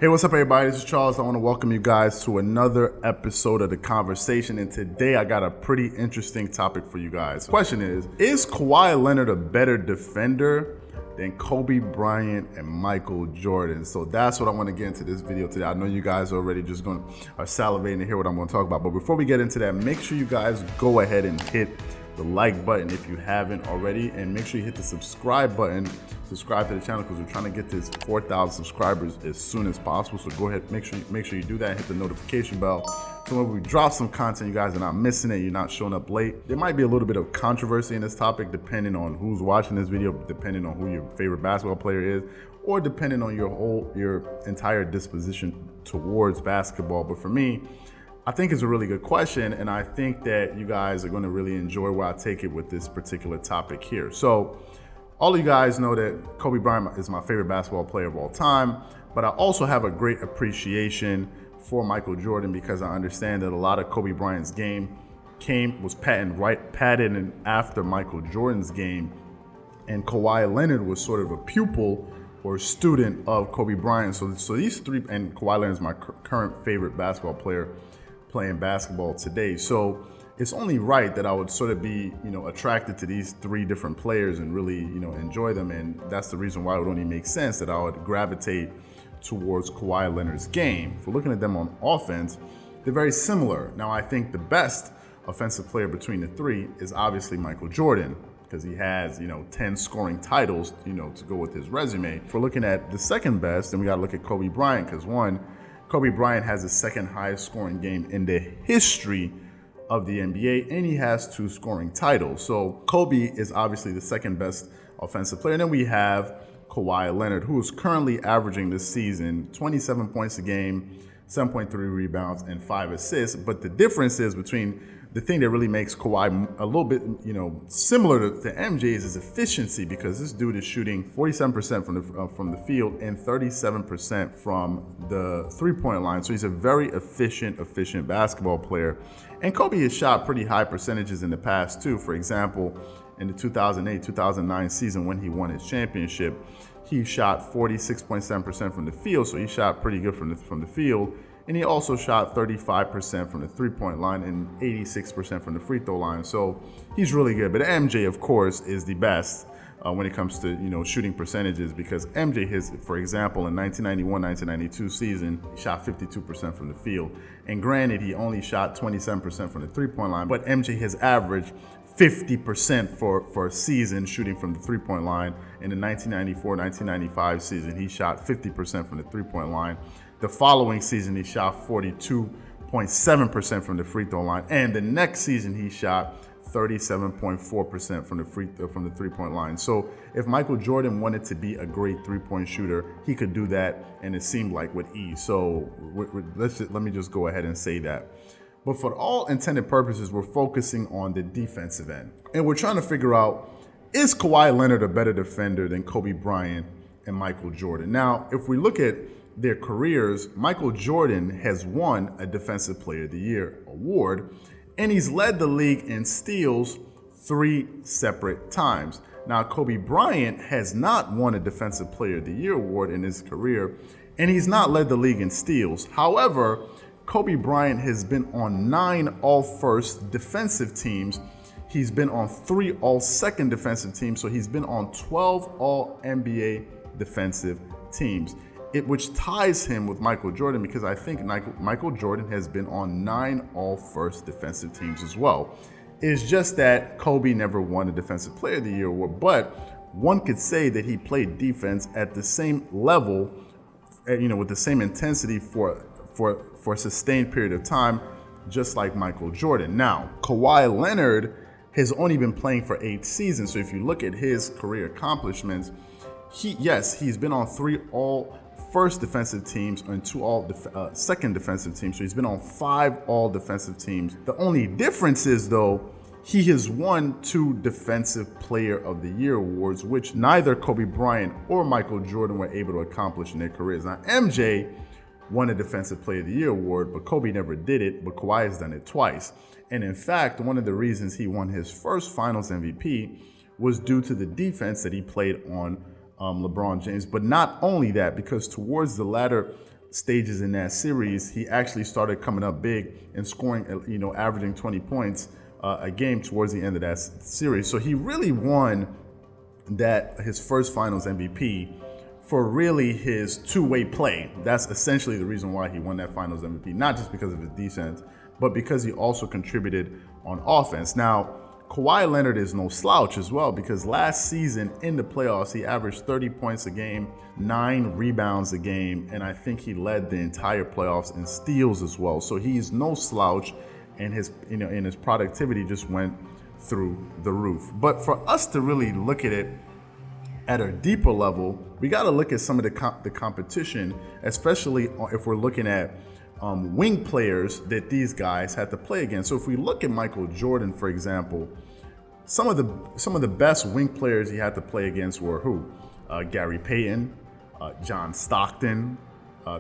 Hey, what's up, everybody? This is Charles. I want to welcome you guys to another episode of The Conversation. And today I got a pretty interesting topic for you guys. The question is Kawhi Leonard a better defender than Kobe Bryant and Michael Jordan? So that's what I want to get into this video today. I know you guys are already just are salivating to hear what I'm going to talk about. But before we get into that, make sure you guys go ahead and hit the like button if you haven't already, and make sure you hit the subscribe button. Subscribe to the channel because we're trying to get this 4,000 subscribers as soon as possible. So go ahead, make sure you do that. Hit the notification bell so when we drop some content, you guys are not missing it. You're not showing up late. There might be a little bit of controversy in this topic depending on who's watching this video, depending on who your favorite basketball player is, or depending on your entire disposition towards basketball. But for me, I think it's a really good question, and I think that you guys are going to really enjoy where I take it with this particular topic here. So all of you guys know that Kobe Bryant is my favorite basketball player of all time, but I also have a great appreciation for Michael Jordan because I understand that a lot of Kobe Bryant's game was patented and after Michael Jordan's game, and Kawhi Leonard was sort of a pupil or student of Kobe Bryant. So these three, and Kawhi Leonard is my current favorite basketball player playing basketball today. So it's only right that I would sort of be, attracted to these three different players and really, enjoy them. And that's the reason why it would only make sense that I would gravitate towards Kawhi Leonard's game. If we're looking at them on offense, they're very similar. Now, I think the best offensive player between the three is obviously Michael Jordan, because he has, 10 scoring titles, to go with his resume. If we're looking at the second best, then we got to look at Kobe Bryant, because Kobe Bryant has the second highest scoring game in the history of the NBA, and he has 2 scoring titles. So Kobe is obviously the second best offensive player. And then we have Kawhi Leonard, who is currently averaging this season 27 points a game, 7.3 rebounds, and 5 assists. But the difference is between the thing that really makes Kawhi a little bit, similar to MJ is his efficiency, because this dude is shooting 47% from the field and 37% from the three-point line. So he's a very efficient basketball player. And Kobe has shot pretty high percentages in the past too. For example, in the 2008-2009 season when he won his championship, he shot 46.7% from the field. So he shot pretty good from the field. And he also shot 35% from the three-point line and 86% from the free throw line. So he's really good. But MJ, of course, is the best when it comes to shooting percentages, because MJ, for example, in 1991-1992 season, he shot 52% from the field. And granted, he only shot 27% from the three-point line, but MJ has averaged 50% for a season shooting from the three-point line. In the 1994-1995 season, he shot 50% from the three-point line. The following season, he shot 42.7% from the free throw line. And the next season, he shot 37.4% from the three-point line. So if Michael Jordan wanted to be a great three-point shooter, he could do that, and it seemed like with ease. So let me just go ahead and say that. But for all intended purposes, we're focusing on the defensive end. And we're trying to figure out, is Kawhi Leonard a better defender than Kobe Bryant and Michael Jordan? Now, if we look at their careers, Michael Jordan has won a Defensive Player of the Year award, and he's led the league in steals 3 separate times. Now, Kobe Bryant has not won a Defensive Player of the Year award in his career, and he's not led the league in steals. However, Kobe Bryant has been on 9 All-First defensive teams. He's been on 3 All-Second defensive teams, so he's been on 12 All-NBA defensive teams, which ties him with Michael Jordan, because I think Michael Jordan has been on 9 All-First defensive teams as well. It's just that Kobe never won a Defensive Player of the Year award, but one could say that he played defense at the same level, with the same intensity for a sustained period of time, just like Michael Jordan. Now, Kawhi Leonard has only been playing for 8 seasons, so if you look at his career accomplishments, he's been on 3 All-First defensive teams and 2 All-Second defensive teams, so he's been on 5 All-Defensive teams. The only difference is, though, he has won 2 Defensive Player of the Year awards, which neither Kobe Bryant or Michael Jordan were able to accomplish in their careers. Now, MJ won a Defensive Player of the Year award, but Kobe never did it, but Kawhi has done it twice. And in fact, one of the reasons he won his first Finals MVP was due to the defense that he played on LeBron James. But not only that, because towards the latter stages in that series, he actually started coming up big and scoring, averaging 20 points a game towards the end of that series. So he really won his first Finals MVP for really his two-way play. That's essentially the reason why he won that Finals MVP, not just because of his defense, but because he also contributed on offense. Now, Kawhi Leonard is no slouch as well, because last season in the playoffs, he averaged 30 points a game, 9 rebounds a game, and I think he led the entire playoffs in steals as well. So he's no slouch, and his productivity just went through the roof. But for us to really look at it at a deeper level, we got to look at some of the competition, especially if we're looking at wing players that these guys had to play against. So if we look at Michael Jordan, for example, some of the best wing players he had to play against were who? Gary Payton, John Stockton,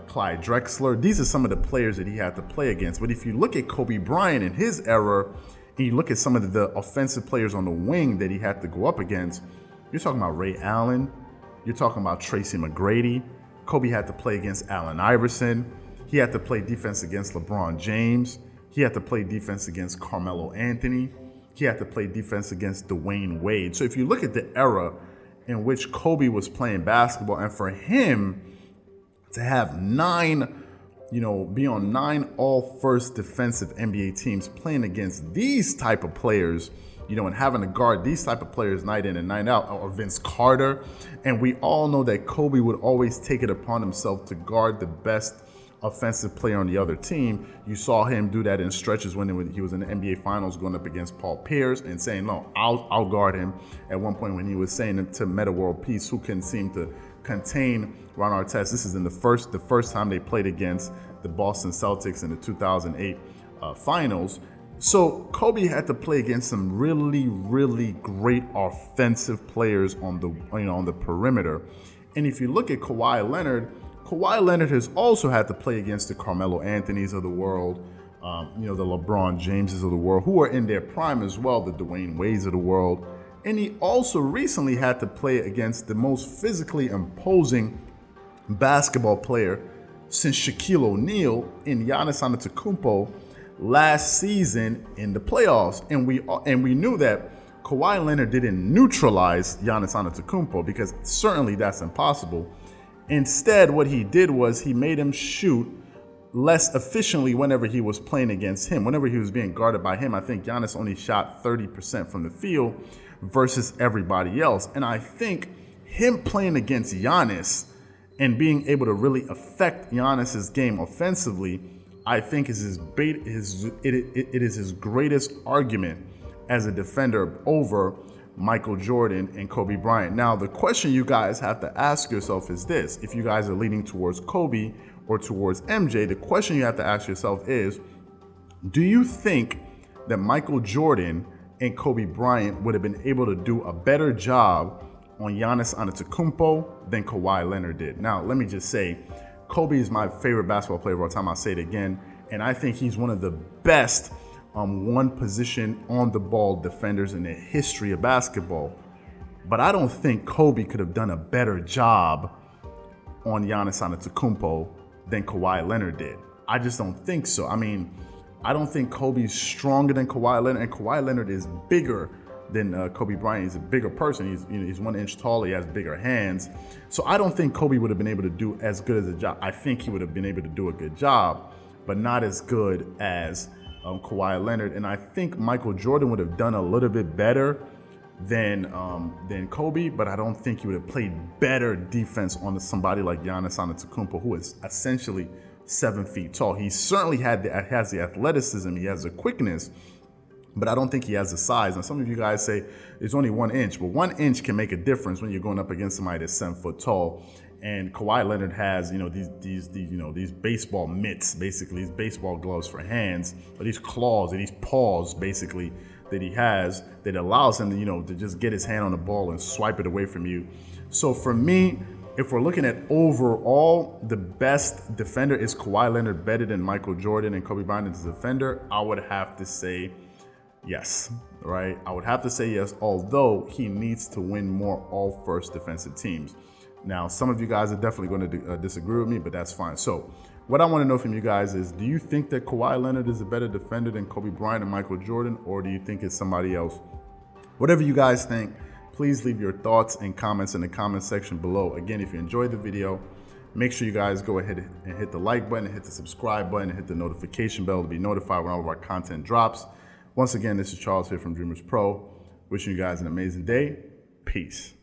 Clyde Drexler. These are some of the players that he had to play against. But if you look at Kobe Bryant in his era, and you look at some of the offensive players on the wing that he had to go up against, you're talking about Ray Allen, you're talking about Tracy McGrady. Kobe had to play against Allen Iverson. He had to play defense against LeBron James. He had to play defense against Carmelo Anthony. He had to play defense against Dwayne Wade. So if you look at the era in which Kobe was playing basketball, and for him to have be on 9 all-first defensive NBA teams playing against these type of players, and having to guard these type of players night in and night out, or Vince Carter. And we all know that Kobe would always take it upon himself to guard the best offensive player on the other team. You saw him do that in stretches when he was in the NBA Finals going up against Paul Pierce and saying, no, I'll guard him. At one point when he was saying to Meta World Peace, who couldn't seem to contain Ron Artest. This is in the first time they played against the Boston Celtics in the 2008 Finals. So Kobe had to play against some really, really great offensive players on the perimeter. And if you look at Kawhi Leonard has also had to play against the Carmelo Anthonys of the world, the LeBron Jameses of the world, who are in their prime as well, the Dwayne Wades of the world. And he also recently had to play against the most physically imposing basketball player since Shaquille O'Neal in Giannis Antetokounmpo last season in the playoffs. And we knew that Kawhi Leonard didn't neutralize Giannis Antetokounmpo, because certainly that's impossible. Instead, what he did was he made him shoot less efficiently whenever he was playing against him. Whenever he was being guarded by him, I think Giannis only shot 30% from the field versus everybody else. And I think him playing against Giannis and being able to really affect Giannis's game offensively, I think it is his greatest argument as a defender over Michael Jordan and Kobe Bryant. Now, the question you guys have to ask yourself is this. If you guys are leaning towards Kobe or towards MJ, the question you have to ask yourself is, do you think that Michael Jordan and Kobe Bryant would have been able to do a better job on Giannis Antetokounmpo than Kawhi Leonard did? Now, let me just say, Kobe is my favorite basketball player of all time. I'll say it again. And I think he's one of the best one position on the ball defenders in the history of basketball. But I don't think Kobe could have done a better job on Giannis Antetokounmpo than Kawhi Leonard did. I just don't think so. I mean, I don't think Kobe's stronger than Kawhi Leonard, and Kawhi Leonard is bigger than Kobe Bryant. He's a bigger person. He's 1 inch taller. He has bigger hands. So I don't think Kobe would have been able to do as good as a job. I think he would have been able to do a good job, but not as good as Kawhi Leonard. And I think Michael Jordan would have done a little bit better than Kobe, but I don't think he would have played better defense on somebody like Giannis Antetokounmpo, who is essentially 7 feet tall. He certainly has the athleticism, he has the quickness, but I don't think he has the size. And some of you guys say it's only 1 inch, but 1 inch can make a difference when you're going up against somebody that's 7 foot tall. And Kawhi Leonard has, these baseball mitts, basically, these baseball gloves for hands, or these claws, or these paws, basically, that he has that allows him to just get his hand on the ball and swipe it away from you. So for me, if we're looking at overall, the best defender, is Kawhi Leonard better than Michael Jordan and Kobe Bryant as a defender? I would have to say yes, right? I would have to say yes, although he needs to win more all-first defensive teams. Now, some of you guys are definitely going to disagree with me, but that's fine. So what I want to know from you guys is, do you think that Kawhi Leonard is a better defender than Kobe Bryant and Michael Jordan, or do you think it's somebody else? Whatever you guys think, please leave your thoughts and comments in the comment section below. Again, if you enjoyed the video, make sure you guys go ahead and hit the like button, and hit the subscribe button, and hit the notification bell to be notified when all of our content drops. Once again, this is Charles here from Dreamers Pro, wishing you guys an amazing day. Peace.